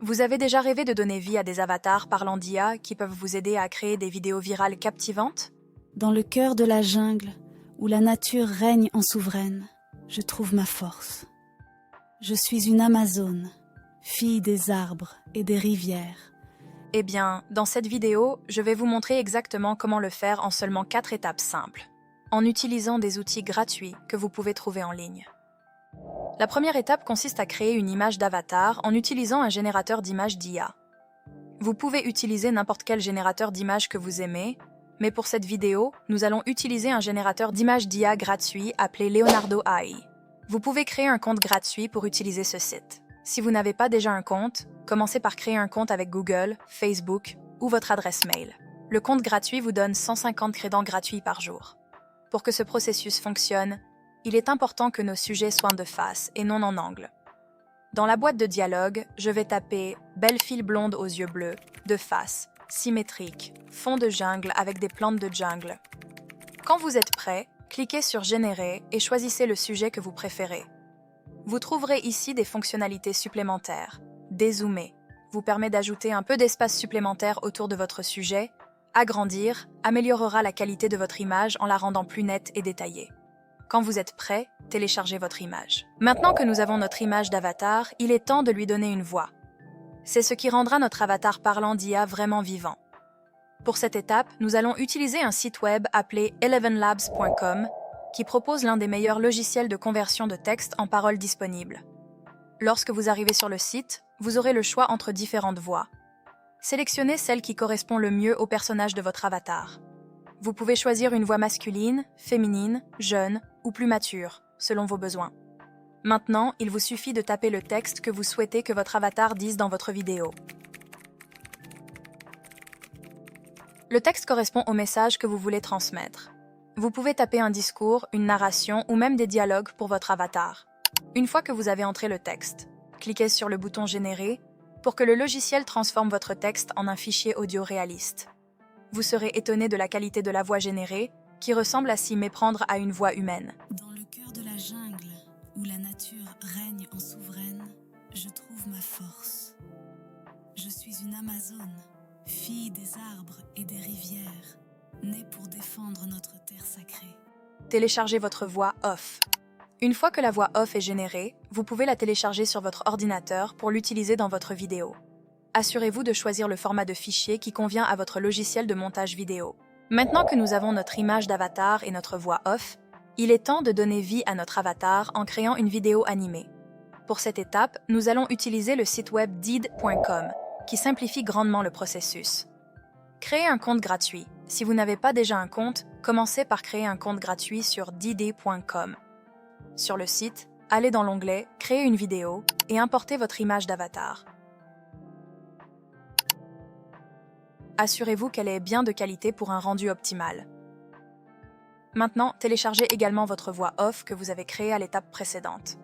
Vous avez déjà rêvé de donner vie à des avatars parlant d'IA qui peuvent vous aider à créer des vidéos virales captivantes? Dans le cœur de la jungle, où la nature règne en souveraine, je trouve ma force. Je suis une Amazone, fille des arbres et des rivières. Eh bien, dans cette vidéo, je vais vous montrer exactement comment le faire en seulement 4 étapes simples, en utilisant des outils gratuits que vous pouvez trouver en ligne. La première étape consiste à créer une image d'avatar en utilisant un générateur d'images d'IA. Vous pouvez utiliser n'importe quel générateur d'images que vous aimez, mais pour cette vidéo, nous allons utiliser un générateur d'images d'IA gratuit appelé Leonardo AI. Vous pouvez créer un compte gratuit pour utiliser ce site. Si vous n'avez pas déjà un compte, commencez par créer un compte avec Google, Facebook ou votre adresse mail. Le compte gratuit vous donne 150 crédits gratuits par jour. Pour que ce processus fonctionne, il est important que nos sujets soient de face et non en angle. Dans la boîte de dialogue, je vais taper « Belle fille blonde aux yeux bleus », de face, symétrique, fond de jungle avec des plantes de jungle. Quand vous êtes prêt, cliquez sur « Générer » et choisissez le sujet que vous préférez. Vous trouverez ici des fonctionnalités supplémentaires. Dézoomer vous permet d'ajouter un peu d'espace supplémentaire autour de votre sujet. Agrandir améliorera la qualité de votre image en la rendant plus nette et détaillée. Quand vous êtes prêt, téléchargez votre image. Maintenant que nous avons notre image d'avatar, il est temps de lui donner une voix. C'est ce qui rendra notre avatar parlant d'IA vraiment vivant. Pour cette étape, nous allons utiliser un site web appelé elevenlabs.com qui propose l'un des meilleurs logiciels de conversion de texte en paroles disponibles. Lorsque vous arrivez sur le site, vous aurez le choix entre différentes voix. Sélectionnez celle qui correspond le mieux au personnage de votre avatar. Vous pouvez choisir une voix masculine, féminine, jeune ou plus mature, selon vos besoins. Maintenant, il vous suffit de taper le texte que vous souhaitez que votre avatar dise dans votre vidéo. Le texte correspond au message que vous voulez transmettre. Vous pouvez taper un discours, une narration ou même des dialogues pour votre avatar. Une fois que vous avez entré le texte, cliquez sur le bouton « Générer » pour que le logiciel transforme votre texte en un fichier audio réaliste. Vous serez étonné de la qualité de la voix générée, qui ressemble à s'y méprendre à une voix humaine. Dans le cœur de la jungle, où la nature règne en souveraine, je trouve ma force. Je suis une Amazone, fille des arbres et des rivières, née pour défendre notre terre sacrée. Téléchargez votre voix off. Une fois que la voix off est générée, vous pouvez la télécharger sur votre ordinateur pour l'utiliser dans votre vidéo. Assurez-vous de choisir le format de fichier qui convient à votre logiciel de montage vidéo. Maintenant que nous avons notre image d'avatar et notre voix off, il est temps de donner vie à notre avatar en créant une vidéo animée. Pour cette étape, nous allons utiliser le site web did.com, qui simplifie grandement le processus. Créez un compte gratuit. Si vous n'avez pas déjà un compte, commencez par créer un compte gratuit sur did.com. Sur le site, allez dans l'onglet « Créer une vidéo » et importez votre image d'avatar. Assurez-vous qu'elle est bien de qualité pour un rendu optimal. Maintenant, téléchargez également votre voix off que vous avez créée à l'étape précédente.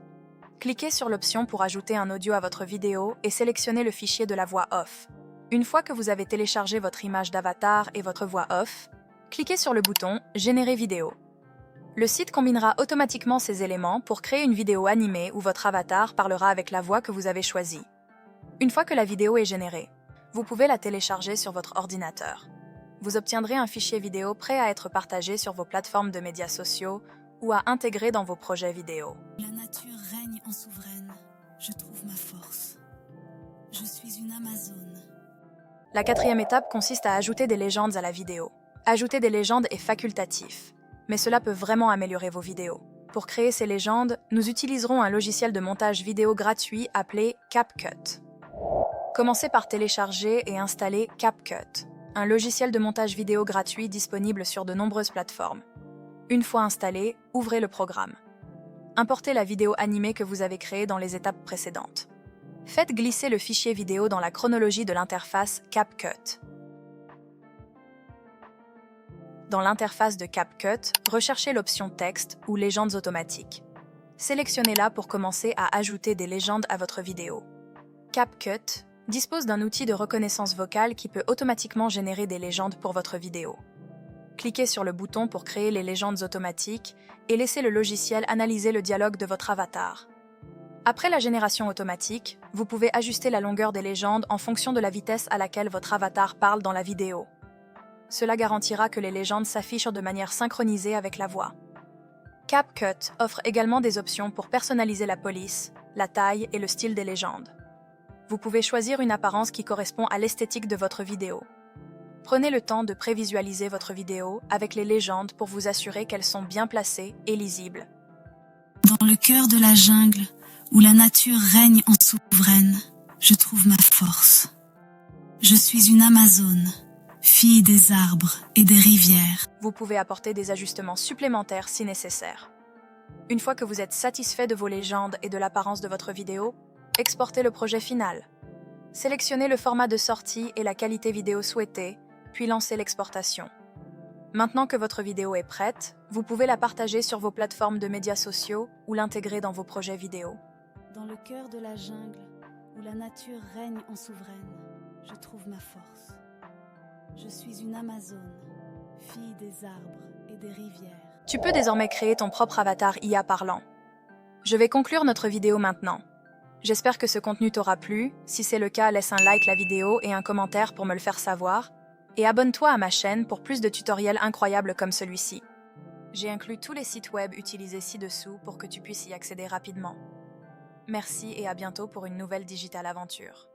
Cliquez sur l'option pour ajouter un audio à votre vidéo et sélectionnez le fichier de la voix off. Une fois que vous avez téléchargé votre image d'avatar et votre voix off, cliquez sur le bouton « Générer vidéo ». Le site combinera automatiquement ces éléments pour créer une vidéo animée où votre avatar parlera avec la voix que vous avez choisie. Une fois que la vidéo est générée, vous pouvez la télécharger sur votre ordinateur. Vous obtiendrez un fichier vidéo prêt à être partagé sur vos plateformes de médias sociaux ou à intégrer dans vos projets vidéo. La nature règne en souveraine, je trouve ma force. Je suis une Amazone. La quatrième étape consiste à ajouter des légendes à la vidéo. Ajouter des légendes est facultatif, mais cela peut vraiment améliorer vos vidéos. Pour créer ces légendes, nous utiliserons un logiciel de montage vidéo gratuit appelé CapCut. Commencez par télécharger et installer CapCut, un logiciel de montage vidéo gratuit disponible sur de nombreuses plateformes. Une fois installé, ouvrez le programme. Importez la vidéo animée que vous avez créée dans les étapes précédentes. Faites glisser le fichier vidéo dans la chronologie de l'interface CapCut. Dans l'interface de CapCut, recherchez l'option Texte ou Légendes automatiques. Sélectionnez-la pour commencer à ajouter des légendes à votre vidéo. CapCut dispose d'un outil de reconnaissance vocale qui peut automatiquement générer des légendes pour votre vidéo. Cliquez sur le bouton pour créer les légendes automatiques et laissez le logiciel analyser le dialogue de votre avatar. Après la génération automatique, vous pouvez ajuster la longueur des légendes en fonction de la vitesse à laquelle votre avatar parle dans la vidéo. Cela garantira que les légendes s'affichent de manière synchronisée avec la voix. CapCut offre également des options pour personnaliser la police, la taille et le style des légendes. Vous pouvez choisir une apparence qui correspond à l'esthétique de votre vidéo. Prenez le temps de prévisualiser votre vidéo avec les légendes pour vous assurer qu'elles sont bien placées et lisibles. Dans le cœur de la jungle, où la nature règne en souveraine, je trouve ma force. Je suis une Amazone, fille des arbres et des rivières. Vous pouvez apporter des ajustements supplémentaires si nécessaire. Une fois que vous êtes satisfait de vos légendes et de l'apparence de votre vidéo, exportez le projet final. Sélectionnez le format de sortie et la qualité vidéo souhaitée, puis lancez l'exportation. Maintenant que votre vidéo est prête, vous pouvez la partager sur vos plateformes de médias sociaux ou l'intégrer dans vos projets vidéo. Dans le cœur de la jungle, où la nature règne en souveraine, je trouve ma force. Je suis une Amazone, fille des arbres et des rivières. Tu peux désormais créer ton propre avatar IA parlant. Je vais conclure notre vidéo maintenant. J'espère que ce contenu t'aura plu. Si c'est le cas, laisse un like la vidéo et un commentaire pour me le faire savoir. Et abonne-toi à ma chaîne pour plus de tutoriels incroyables comme celui-ci. J'ai inclus tous les sites web utilisés ci-dessous pour que tu puisses y accéder rapidement. Merci et à bientôt pour une nouvelle Digital Aventure.